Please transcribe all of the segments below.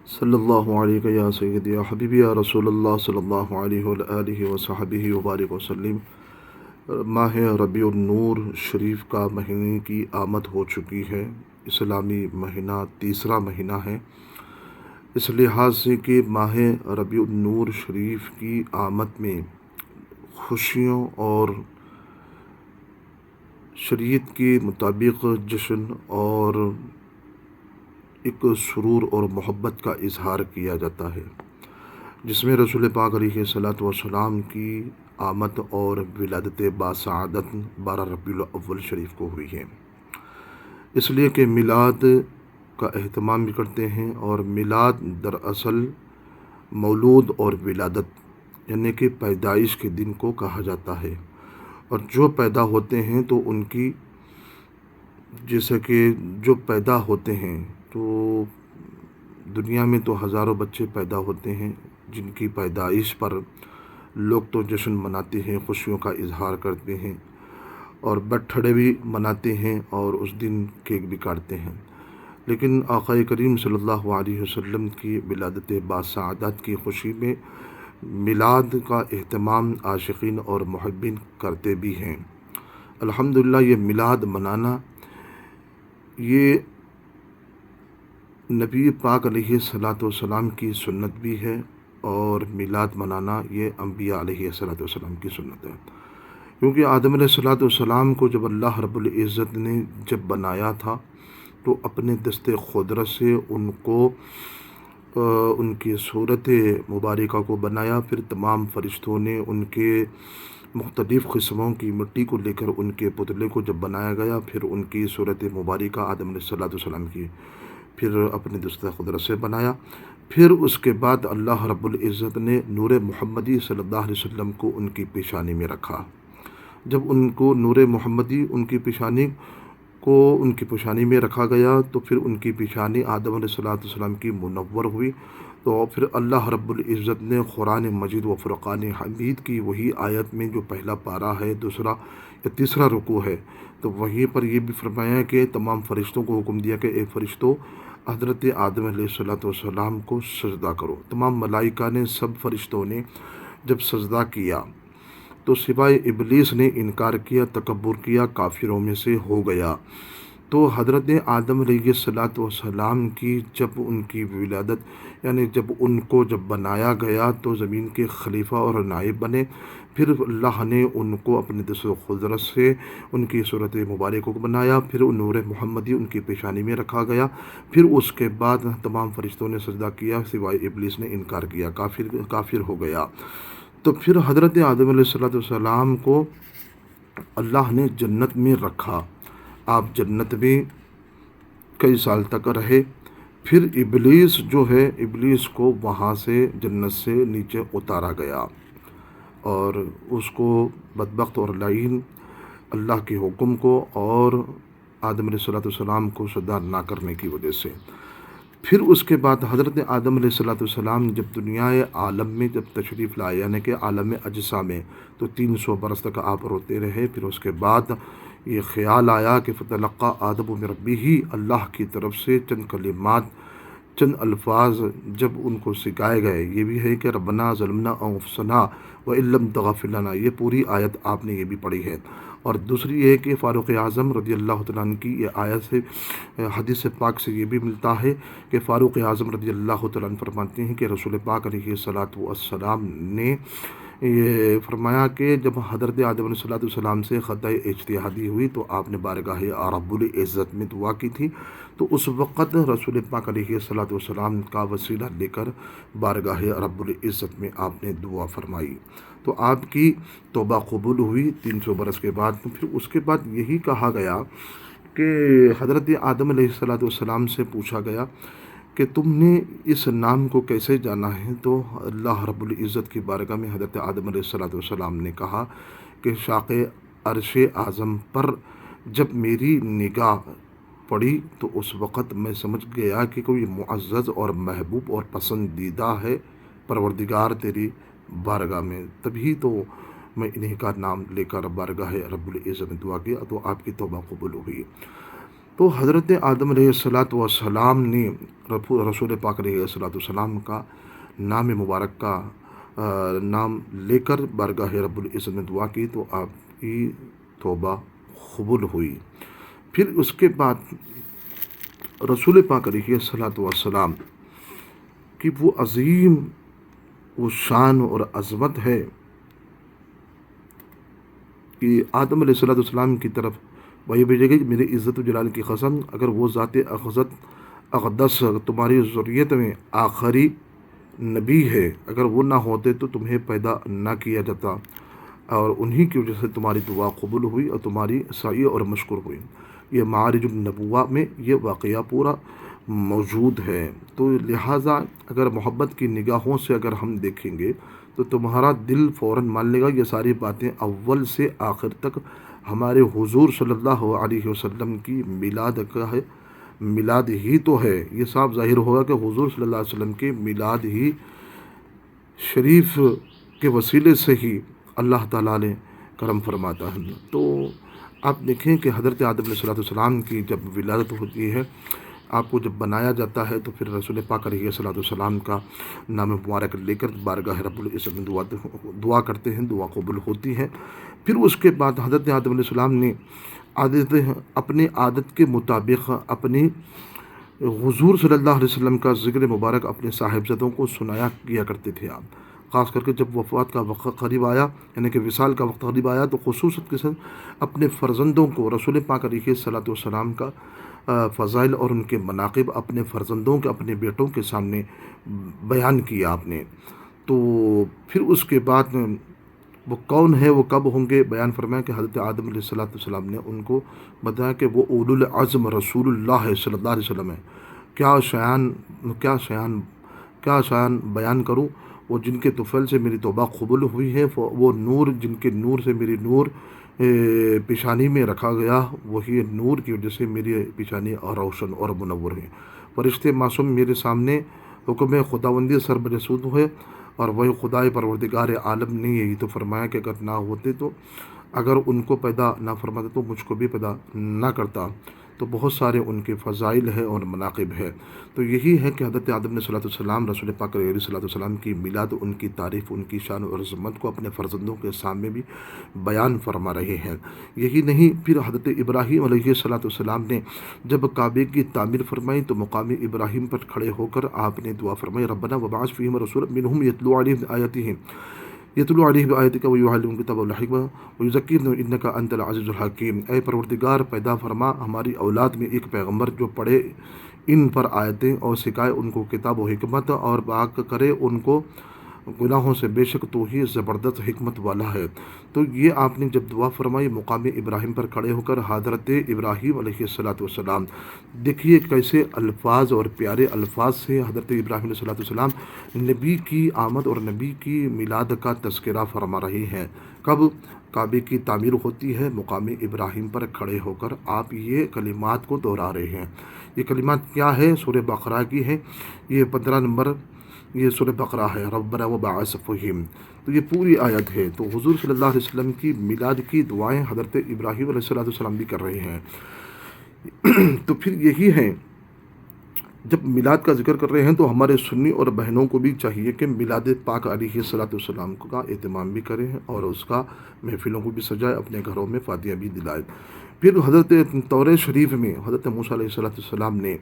صلی اللہ علیہ یا سیدی یا حبیبی یا رسول اللہ صلی اللہ علیہ وآلہ وصحبہ وبارک وسلم۔ ماہ ربیع النور شریف کا مہینے کی آمد ہو چکی ہے۔ اسلامی مہینہ تیسرا مہینہ ہے، اس لحاظ سے کہ ماہ ربیع النور شریف کی آمد میں خوشیوں اور شریعت کے مطابق جشن اور ایک سرور اور محبت کا اظہار کیا جاتا ہے، جس میں رسول پاک علیہ الصلاۃ والسلام کی آمد اور ولادت باسعادت 12 ربیع الاول شریف کو ہوئی ہے۔ اس لیے کہ میلاد کا اہتمام بھی کرتے ہیں، اور میلاد دراصل مولود اور ولادت یعنی کہ پیدائش کے دن کو کہا جاتا ہے، اور جو پیدا ہوتے ہیں تو ان کی جیسا کہ جو پیدا ہوتے ہیں تو دنیا میں تو ہزاروں بچے پیدا ہوتے ہیں جن کی پیدائش پر لوگ تو جشن مناتے ہیں، خوشیوں کا اظہار کرتے ہیں، اور برتھ ڈے بھی مناتے ہیں اور اس دن کیک بھی کاٹتے ہیں۔ لیکن آقا کریم صلی اللہ علیہ وسلم کی ولادت باسعادت کی خوشی میں میلاد کا اہتمام عاشقین اور محبین کرتے بھی ہیں۔ الحمدللہ یہ میلاد منانا یہ نبی پاک علیہ الصلاۃ والسلام کی سنت بھی ہے، اور میلاد منانا یہ انبیاء علیہ الصلاۃ والسلام کی سنت ہے، کیونکہ آدم علیہ الصلاۃ والسلام کو جب اللہ رب العزت نے جب بنایا تھا تو اپنے دست قدرت سے ان کو ان کی صورت مبارکہ کو بنایا، پھر تمام فرشتوں نے ان کے مختلف قسموں کی مٹی کو لے کر ان کے پتلے کو جب بنایا گیا، پھر ان کی صورت مبارکہ آدم علیہ الصلاۃ والسلام کی پھر اپنے دست قدرت سے بنایا۔ پھر اس کے بعد اللہ رب العزت نے نور محمدی صلی اللہ علیہ وسلم کو ان کی پیشانی میں رکھا۔ جب ان کو نور محمدی ان کی پیشانی میں رکھا گیا تو پھر ان کی پیشانی آدم علیہ الصلاۃ والسلام کی منور ہوئی، تو پھر اللہ رب العزت نے قرآن مجید و فرقان حمید کی وہی آیت میں جو پہلا پارہ ہے، دوسرا یا تیسرا رکوع ہے، تو وہیں پر یہ بھی فرمایا کہ تمام فرشتوں کو حکم دیا کہ اے فرشتوں حضرت آدم علیہ الصلاۃ والسلام کو سجدہ کرو۔ تمام ملائکہ نے، سب فرشتوں نے جب سجدہ کیا تو سوائے ابلیس نے انکار کیا، تکبر کیا، کافروں میں سے ہو گیا۔ تو حضرت آدم علیہ الصلاۃ والسلام کی جب ان کی ولادت یعنی جب ان کو جب بنایا گیا تو زمین کے خلیفہ اور نائب بنے، پھر اللہ نے ان کو اپنے دست قدرت سے ان کی صورت مبارکہ کو بنایا، پھر نور محمدی ان کی پیشانی میں رکھا گیا، پھر اس کے بعد تمام فرشتوں نے سجدہ کیا سوائے ابلیس نے انکار کیا، کافر ہو گیا۔ تو پھر حضرت آدم علیہ الصلاۃ والسلام کو اللہ نے جنت میں رکھا، آپ جنت میں کئی سال تک رہے۔ پھر ابلیس جو ہے، ابلیس کو وہاں سے جنت سے نیچے اتارا گیا، اور اس کو بدبخت اور لعین اللہ کے حکم کو اور آدم علیہ الصلاۃ والسلام کو سجدہ نہ کرنے کی وجہ سے۔ پھر اس کے بعد حضرت آدم علیہ الصلاۃ والسلام جب دنیائے عالم میں جب تشریف لائے، یعنی کہ عالم اجسا میں، تو 300 برس تک آپ روتے رہے۔ پھر اس کے بعد یہ خیال آیا کہ فتلقى آدم من ربہ، اللہ کی طرف سے چند کلمات، چند الفاظ جب ان کو سکھائے گئے، یہ بھی ہے کہ ربنا ظلمنا انفسنا وان لم تغفر لنا، یہ پوری آیت آپ نے یہ بھی پڑھی ہے۔ اور دوسری یہ کہ فاروق اعظم رضی اللہ تعالیٰ عنہ کی یہ آیت سے، حدیث پاک سے یہ بھی ملتا ہے کہ فاروق اعظم رضی اللہ تعالیٰ عنہ فرماتے ہیں کہ رسول پاک علیہ الصلاۃ والسلام نے یہ فرمایا کہ جب حضرت آدم علیہ الصلاۃ والسلام سے خطۂ اجتہادی ہوئی تو آپ نے بارگاہ رب العزت میں دعا کی تھی، تو اس وقت رسول پاک علیہ الصلاۃ والسلام کا وسیلہ لے کر بارگاہ رب العزت میں آپ نے دعا فرمائی، تو آپ کی توبہ قبول ہوئی 300 برس کے بعد۔ پھر اس کے بعد یہی کہا گیا کہ حضرت آدم علیہ الصلاۃ والسلام سے پوچھا گیا کہ تم نے اس نام کو کیسے جانا ہے، تو اللہ رب العزت کی بارگاہ میں حضرت آدم علیہ الصلاۃ والسلام نے کہا کہ شاق عرش اعظم پر جب میری نگاہ پڑی تو اس وقت میں سمجھ گیا کہ کوئی معزز اور محبوب اور پسندیدہ ہے پروردگار تیری بارگاہ میں، تبھی تو میں انہیں کا نام لے کر بارگاہ رب العزت میں دعا کیا تو آپ کی توبہ قبول ہوئی۔ تو حضرت آدم علیہ الصلاۃ والسلام نے رسول پاک علیہ الصلاۃ والسلام کا نام مبارک کا نام لے کر بارگاہ رب العزت میں دعا کی تو آپ کی توبہ قبول ہوئی۔ پھر اس کے بعد رسول پاک علیہ الصلاۃ والسلام کی وہ عظیم وہ شان اور عظمت ہے کہ آدم علیہ الصلاۃ والسلام کی طرف وہی بھیجے گئی، میری عزت و جلال کی قسم اگر وہ ذات اقدس تمہاری ذریت میں آخری نبی ہے، اگر وہ نہ ہوتے تو تمہیں پیدا نہ کیا جاتا، اور انہی کی وجہ سے تمہاری دعا قبول ہوئی اور تمہاری سعی اور مشکور ہوئی۔ یہ معارج النبوہ میں یہ واقعہ پورا موجود ہے۔ تو لہٰذا اگر محبت کی نگاہوں سے اگر ہم دیکھیں گے تو تمہارا دل فوراً مان لے گا یہ ساری باتیں اول سے آخر تک ہمارے حضور صلی اللہ علیہ وسلم کی میلاد کا ہے، میلاد ہی تو ہے۔ یہ صاف ظاہر ہوگا کہ حضور صلی اللہ علیہ وسلم کے میلاد ہی شریف کے وسیلے سے ہی اللہ تعالیٰ نے کرم فرماتا ہے۔ تو آپ دیکھیں کہ حضرت آدم علیہ السلام کی جب ولادت ہوتی ہے، آپ کو جب بنایا جاتا ہے تو پھر رسول پاک علیہ السلام کا نام مبارک لے کر بارگاہ رب العزت میں دعا کرتے ہیں، دعا قبول ہوتی ہے۔ پھر اس کے بعد حضرت آدم علیہ السلام نے اپنے عادت کے مطابق اپنی حضور صلی اللہ علیہ وسلم کا ذکر مبارک اپنے صاحبزادوں کو سنایا کیا کرتے تھے آپ، خاص کر کے جب وفات کا وقت قریب آیا، یعنی کہ وصال کا وقت قریب آیا تو خصوصاً کے ساتھ اپنے فرزندوں کو رسول پاک علیہ السلام کا فضائل اور ان کے مناقب اپنے فرزندوں کے اپنے بیٹوں کے سامنے بیان کیا آپ نے۔ تو پھر اس کے بعد وہ کون ہے، وہ کب ہوں گے، بیان فرمایا کہ حضرت آدم علیہ السلام نے ان کو بتایا کہ وہ اولو العزم رسول اللہ صلی اللہ علیہ وسلم ہے۔ کیا شان بیان کروں، وہ جن کے طفیل سے میری توبہ قبول ہوئی ہے، وہ نور جن کے نور سے میری نور پیشانی میں رکھا گیا، وہی نور کی وجہ سے میری پیشانی روشن اور منور ہے۔ فرشتے معصوم میرے سامنے حکم خداوندی سر بجسود ہوئے، اور وہی خدائے پروردگار عالم نے یہی تو فرمایا کہ اگر نہ ہوتے تو اگر ان کو پیدا نہ فرماتے تو مجھ کو بھی پیدا نہ کرتا۔ تو بہت سارے ان کے فضائل ہیں اور مناقب ہے۔ تو یہی ہے کہ حضرت آدم علیہ السلام رسول پاک علیہ السلام کی میلاد، ان کی تعریف، ان کی شان اور عظمت کو اپنے فرزندوں کے سامنے بھی بیان فرما رہے ہیں۔ یہی نہیں، پھر حضرت ابراہیم علیہ السلام نے جب کعبے کی تعمیر فرمائی تو مقام ابراہیم پر کھڑے ہو کر آپ نے دعا فرمائی، ربنا وبعث فیہم رسولا منہم یتلو علیہم آیاتک ویعلمہم الکتاب والحکمہ ویزکیہم انک انت العزیز الحکیم۔ اے پروردگار پیدا فرما ہماری اولاد میں ایک پیغمبر جو پڑھے ان پر آیتیں اور سکھائے ان کو کتاب و حکمت، اور پاک کرے ان کو گناہوں سے، بے شک تو ہی زبردست حکمت والا ہے۔ تو یہ آپ نے جب دعا فرمائی مقام ابراہیم پر کھڑے ہو کر حضرت ابراہیم علیہ السلام، دیکھیے کیسے الفاظ اور پیارے الفاظ سے حضرت ابراہیم علیہ السلام نبی کی آمد اور نبی کی میلاد کا تذکرہ فرما رہے ہیں۔ کب کعبے کی تعمیر ہوتی ہے، مقام ابراہیم پر کھڑے ہو کر آپ یہ کلمات کو دہرا رہے ہیں۔ یہ کلمات کیا ہے؟ سورہ بقرہ کی ہے، یہ 15 نمبر یہ سورہ بقرہ ہے، ربنا وبعث فیہم۔ تو یہ پوری آیت ہے۔ تو حضور صلی اللہ علیہ وسلم کی میلاد کی دعائیں حضرت ابراہیم علیہ السلام بھی کر رہے ہیں۔ تو پھر یہی ہے، جب میلاد کا ذکر کر رہے ہیں تو ہمارے سنی اور بہنوں کو بھی چاہیے کہ میلاد پاک علیہ السلام کا اہتمام بھی کریں اور اس کا محفلوں کو بھی سجائے، اپنے گھروں میں فاتحہ بھی دلائیں۔ پھر حضرت تورات شریف میں حضرت موسیٰ علیہ السلام نے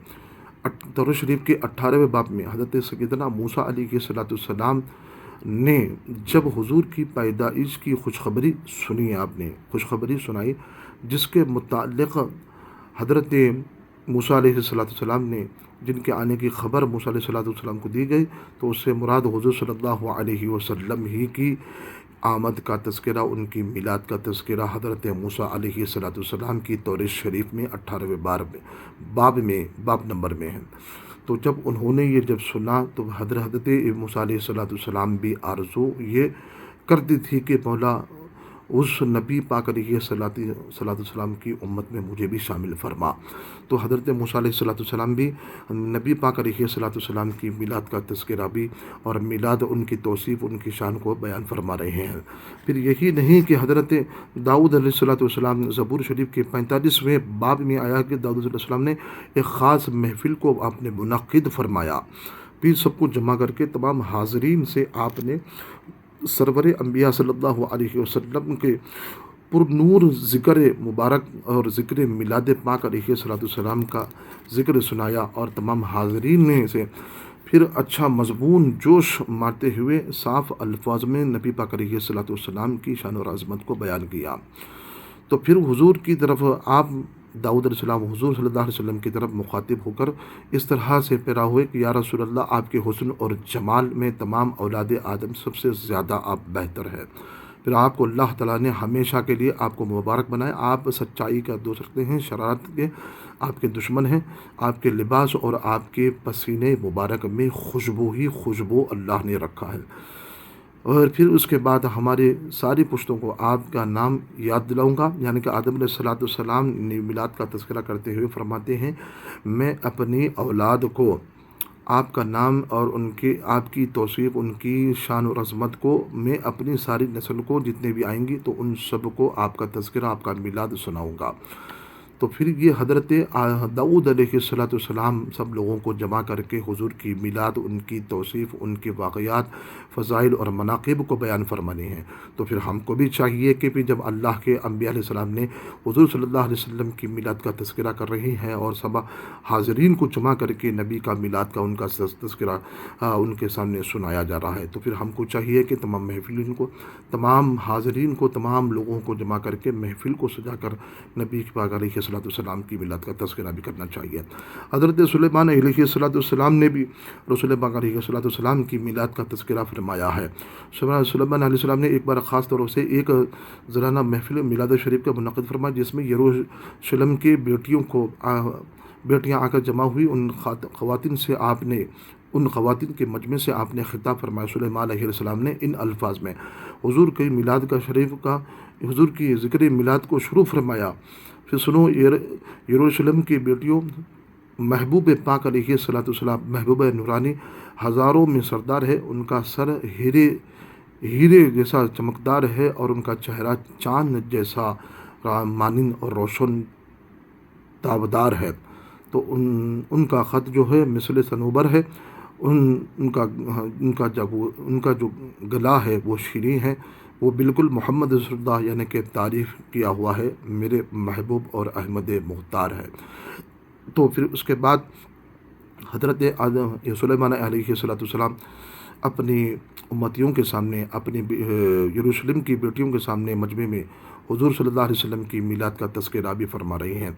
تورات شریف کے 18ویں باب میں حضرت سیدنا موسیٰ علیہ السلام نے جب حضور کی پیدائش کی خوشخبری سنی، آپ نے خوشخبری سنائی جس کے متعلق حضرت موسیٰ علیہ السلام نے جن کے آنے کی خبر موسیٰ علیہ السلام کو دی گئی، تو اس سے مراد حضور صلی اللہ علیہ وسلم ہی کی آمد کا تذکرہ، ان کی میلاد کا تذکرہ حضرت موسیٰ علیہ السلام کی تورات شریف میں 18ویں باب نمبر میں ہے۔ تو جب انہوں نے یہ جب سنا تو حضرت موسیٰ علیہ السلام بھی آرزو یہ کرتی تھی کہ مولا اس نبی پاک علیہ صلاۃ والسلام کی امت میں مجھے بھی شامل فرما۔ تو حضرت موسیٰ علیہ الصلوۃ والسلام بھی نبی پاک علیہ الصلوۃ والسلام کی میلاد کا تذکرہ بھی اور میلاد ان کی توصیف ان کی شان کو بیان فرما رہے ہیں۔ پھر یہی نہیں کہ حضرت داؤد علیہ الصلوۃ والسلام زبور شریف کے 45ویں باب میں آیا کہ داؤد علیہ السلام نے ایک خاص محفل کو آپ نے منعقد فرمایا، پھر سب کو جمع کر کے تمام حاضرین سے آپ نے سرور انبیاء صلی اللہ علیہ وسلم کے پر نور ذکر مبارک اور ذکر میلاد پاک علیہ الصلوۃ والسلام کا ذکر سنایا، اور تمام حاضرین نے سے پھر اچھا مضمون جوش مارتے ہوئے صاف الفاظ میں نبی پاک علیہ الصلوۃ والسلام کی شان اور عظمت کو بیان کیا۔ تو پھر حضور کی طرف آپ داؤد علیہ السلام حضور صلی اللہ علیہ وسلم کی طرف مخاطب ہو کر اس طرح سے پیرا ہوئے کہ یا رسول اللہ، آپ کے حسن اور جمال میں تمام اولاد آدم سب سے زیادہ آپ بہتر ہیں۔ پھر آپ کو اللہ تعالیٰ نے ہمیشہ کے لیے آپ کو مبارک بنائے، آپ سچائی کا دوست رکھتے ہیں، شرارت کے آپ کے دشمن ہیں، آپ کے لباس اور آپ کے پسینے مبارک میں خوشبو ہی خوشبو اللہ نے رکھا ہے۔ اور پھر اس کے بعد ہمارے ساری پشتوں کو آپ کا نام یاد دلاؤں گا، یعنی کہ آدم علیہ الصلوۃ والسلام نے میلاد کا تذکرہ کرتے ہوئے فرماتے ہیں، میں اپنی اولاد کو آپ کا نام اور آپ کی توصیف، ان کی شان و عظمت کو میں اپنی ساری نسل کو جتنے بھی آئیں گی تو ان سب کو آپ کا تذکرہ، آپ کا میلاد سناؤں گا۔ تو پھر یہ حضرت داؤد علیہ الصلوۃ والسلام سب لوگوں کو جمع کر کے حضور کی میلاد، ان کی توصیف، ان کے واقعات، فضائل اور مناقب کو بیان فرمانے ہیں۔ تو پھر ہم کو بھی چاہیے کہ جب اللہ کے انبیاء علیہ السلام نے حضور صلی اللہ علیہ وسلم کی میلاد کا تذکرہ کر رہے ہیں اور سب حاضرین کو جمع کر کے نبی کا میلاد کا ان کا تذکرہ ان کے سامنے سنایا جا رہا ہے، تو پھر ہم کو چاہیے کہ تمام محفلین کو، تمام حاضرین کو، تمام لوگوں کو جمع کر کے محفل کو سجا کر نبی پاک علیہ الصلوۃ والسلام کی میلاد کا تذکرہ بھی کرنا چاہیے۔ حضرت سلیمان علیہ الصلوۃ والسلام نے بھی رسول پاک علیہ الصلوۃ والسلام کی میلاد کا تذکرہ فرمایا ہے۔ سلیمان علیہ السلام نے ایک بار خاص طور سے ایک زرانہ محفل میلاد شریف کا منعقد فرمایا، جس میں یروشلم کے بیٹیاں آ کر جمع ہوئی۔ ان خواتین سے آپ نے، ان خواتین کے مجمع سے آپ نے خطاب فرمایا۔ سلیمان علیہ السلام نے ان الفاظ میں حضور کی میلاد کا شریف کا، حضور کی ذکر میلاد کو شروع فرمایا، پھر سنو یروشلم کی بیٹیوں، محبوب پاک علیہ الصلوۃ والسلام محبوب نورانی ہزاروں میں سردار ہے، ان کا سر ہیرے جیسا چمکدار ہے اور ان کا چہرہ چاند جیسا مانند اور روشن تابدار ہے۔ تو ان کا خط جو ہے مثل صنوبر ہے، ان کا جو گلا ہے وہ شیریں ہے، وہ بالکل محمد رسول اللہ یعنی کہ تعریف کیا ہوا ہے، میرے محبوب اور احمد مختار ہے۔ تو پھر اس کے بعد حضرت سلیمان علیہ الصلوۃ والسلام اپنی امتیوں کے سامنے، اپنی یروشلم کی بیٹیوں کے سامنے مجمع میں حضور صلی اللہ علیہ وسلم کی میلاد کا تذکرہ بھی فرما رہے ہیں۔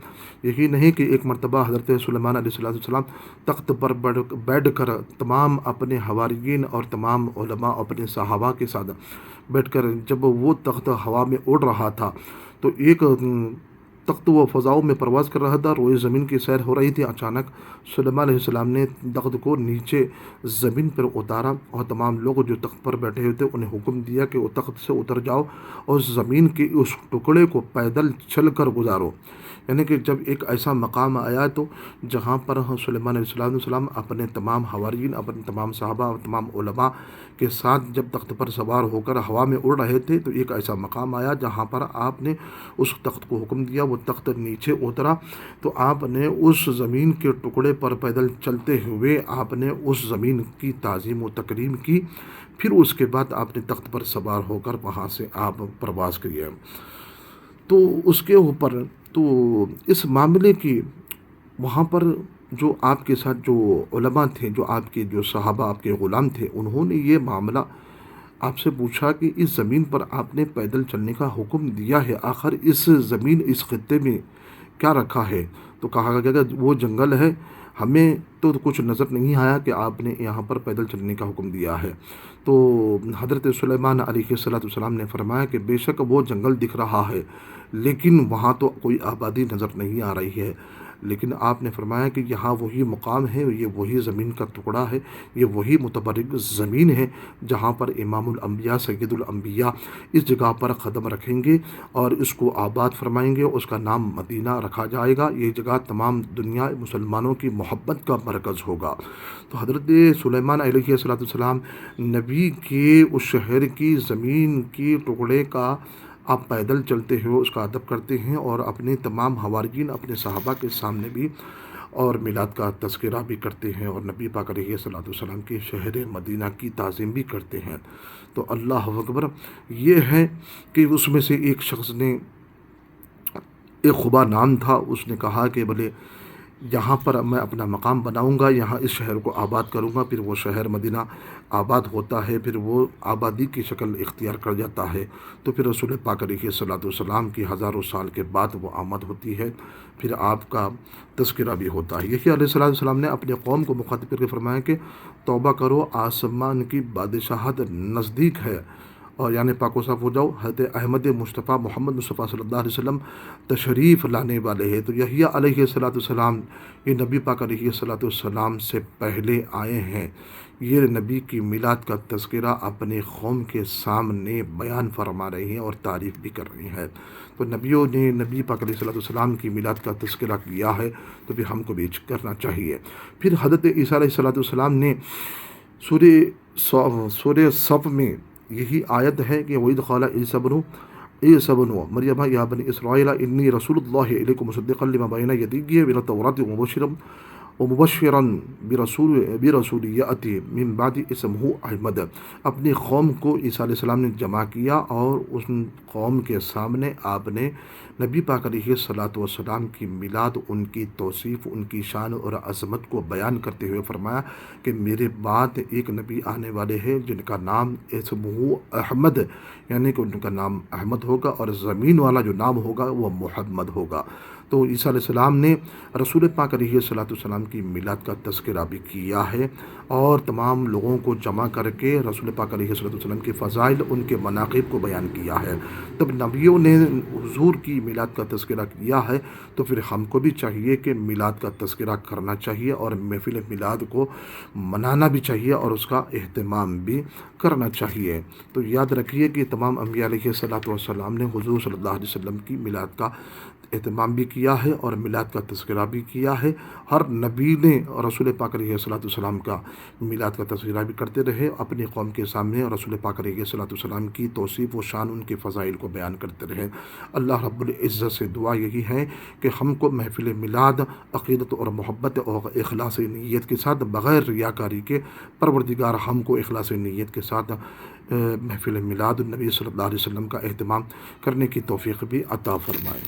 یہی نہیں کہ ایک مرتبہ حضرت سلیمان علیہ الصلوۃ والسلام تخت پر بیٹھ کر تمام اپنے حواریین اور تمام علماء اپنے صحابہ کے ساتھ بیٹھ کر جب وہ تخت ہوا میں اڑ رہا تھا تو ایک تخت و فضاؤں میں پرواز کر رہا تھا، روئے زمین کی سیر ہو رہی تھی۔ اچانک سلیمان علیہ السلام نے تخت کو نیچے زمین پر اتارا اور تمام لوگ جو تخت پر بیٹھے ہوئے تھے انہیں حکم دیا کہ وہ تخت سے اتر جاؤ اور زمین کے اس ٹکڑے کو پیدل چل کر گزارو۔ یعنی کہ جب ایک ایسا مقام آیا تو جہاں پر سلیمان علیہ السلام اپنے تمام حواریین، اپنے تمام صحابہ اور تمام علماء کے ساتھ جب تخت پر سوار ہو کر ہوا میں اڑ رہے تھے تو ایک ایسا مقام آیا جہاں پر آپ نے اس تخت کو حکم دیا، وہ تخت نیچے اترا تو آپ نے اس زمین کے ٹکڑے پر پیدل چلتے ہوئے آپ نے اس زمین کی تعظیم و تکریم کی۔ پھر اس کے بعد آپ نے تخت پر سوار ہو کر وہاں سے آپ پرواز کیے۔ تو اس کے اوپر تو اس معاملے کی وہاں پر جو آپ کے ساتھ جو علماء تھے، جو آپ کے جو صحابہ آپ کے غلام تھے، انہوں نے یہ معاملہ آپ سے پوچھا کہ اس زمین پر آپ نے پیدل چلنے کا حکم دیا ہے، آخر اس زمین، اس خطے میں کیا رکھا ہے؟ تو کہا گیا کہ وہ جنگل ہے، ہمیں تو کچھ نظر نہیں آیا کہ آپ نے یہاں پر پیدل چلنے کا حکم دیا ہے۔ تو حضرت سلیمان علیہ السلام نے فرمایا کہ بے شک وہ جنگل دکھ رہا ہے لیکن وہاں تو کوئی آبادی نظر نہیں آ رہی ہے، لیکن آپ نے فرمایا کہ یہاں وہی مقام ہے، یہ وہی زمین کا ٹکڑا ہے، یہ وہی متبرک زمین ہے جہاں پر امام الانبیاء سید الانبیاء اس جگہ پر قدم رکھیں گے اور اس کو آباد فرمائیں گے، اس کا نام مدینہ رکھا جائے گا۔ یہ جگہ تمام دنیا مسلمانوں کی محبت کا مرکز ہوگا۔ تو حضرت سلیمان علیہ السلام نبی کے اس شہر کی زمین کی ٹکڑے کا آپ پیدل چلتے ہو اس کا ادب کرتے ہیں، اور اپنے تمام حواریین اپنے صحابہ کے سامنے بھی اور میلاد کا تذکرہ بھی کرتے ہیں، اور نبی پاک علیہ السلام کے شہر مدینہ کی تعظیم بھی کرتے ہیں۔ تو اللہ اکبر، یہ ہے کہ اس میں سے ایک شخص نے، ایک خبا نام تھا، اس نے کہا کہ بھلے یہاں پر میں اپنا مقام بناؤں گا، یہاں اس شہر کو آباد کروں گا۔ پھر وہ شہر مدینہ آباد ہوتا ہے، پھر وہ آبادی کی شکل اختیار کر جاتا ہے۔ تو پھر رسول پاک علیہ السلام کی ہزاروں سال کے بعد وہ آمد ہوتی ہے، پھر آپ کا تذکرہ بھی ہوتا ہے۔ یہی علیہ السلام نے اپنے قوم کو مخاطب کر کے فرمایا کہ توبہ کرو، آسمان کی بادشاہت نزدیک ہے، اور یعنی پاک و صاف ہو جاؤ۔ حضرت احمد مصطفیٰ محمد مصطفیٰ صلی اللہ علیہ وسلم تشریف لانے والے ہیں۔ تو یحییٰ علیہ السلام یہ نبی پاک علیہ السلام سے پہلے آئے ہیں، یہ نبی کی میلاد کا تذکرہ اپنے قوم کے سامنے بیان فرما رہے ہیں اور تعریف بھی کر رہے ہیں۔ تو نبیوں نے نبی پاک علیہ السلام کی میلاد کا تذکرہ کیا ہے، تو پھر ہم کو بھی کرنا چاہیے۔ پھر حضرت عیسیٰ علیہ السلام نے سورہ صف میں یہی آیت ہے کہ وَإِذْ قَالَ عِیسیٰ ابْنُ مَرْیَمَ یَا بَنِی اسرائیل انی رسول اللہ الیکم مصدقا لما بین یدی من التوراۃ ومبشرا برسول یأتی من بعد اسمہ احمد۔ اپنی قوم کو عیسیٰ علیہ السلام نے جمع کیا، اور اس قوم کے سامنے آپ نے نبی پاک علیہ السلام کی میلاد، ان کی توصیف، ان کی شان اور عظمت کو بیان کرتے ہوئے فرمایا کہ میرے بعد ایک نبی آنے والے ہیں جن کا نام اسمہ احمد، یعنی کہ ان کا نام احمد ہوگا، اور زمین والا جو نام ہوگا وہ محمد ہوگا۔ تو عیسیٰ علیہ السلام نے رسول پاک علیہ السلام کی میلاد کا تذکرہ بھی کیا ہے، اور تمام لوگوں کو جمع کر کے رسول پاک علیہ السلام کے فضائل، ان کے مناقب کو بیان کیا ہے۔ تب نبیوں نے حضور کی میلاد کا تذکرہ کیا ہے، تو پھر ہم کو بھی چاہیے کہ میلاد کا تذکرہ کرنا چاہیے، اور محفل میلاد کو منانا بھی چاہیے، اور اس کا اہتمام بھی کرنا چاہیے۔ تو یاد رکھیے کہ تمام انبیاء علیہ السلام نے حضور صلی اللہ علیہ وسلم کی میلاد کا اہتمام بھی کیا ہے اور میلاد کا تذکرہ بھی کیا ہے۔ ہر نبی نے رسول پاک علیہ السلام کا میلاد کا تذکرہ بھی کرتے رہے، اپنی قوم کے سامنے رسول پاک علیہ السلام کی توصیف و شان، ان کے فضائل کو بیان کرتے رہے۔ اللہ رب العزت سے دعا یہی ہے کہ ہم کو محفل میلاد عقیدت اور محبت اور اخلاص نیت کے ساتھ، بغیر ریاکاری کے، پروردگار ہم کو اخلاص نیت کے ساتھ محفل میلاد النبی صلی اللہ علیہ وسلم کا اہتمام کرنے کی توفیق بھی عطا فرمائے۔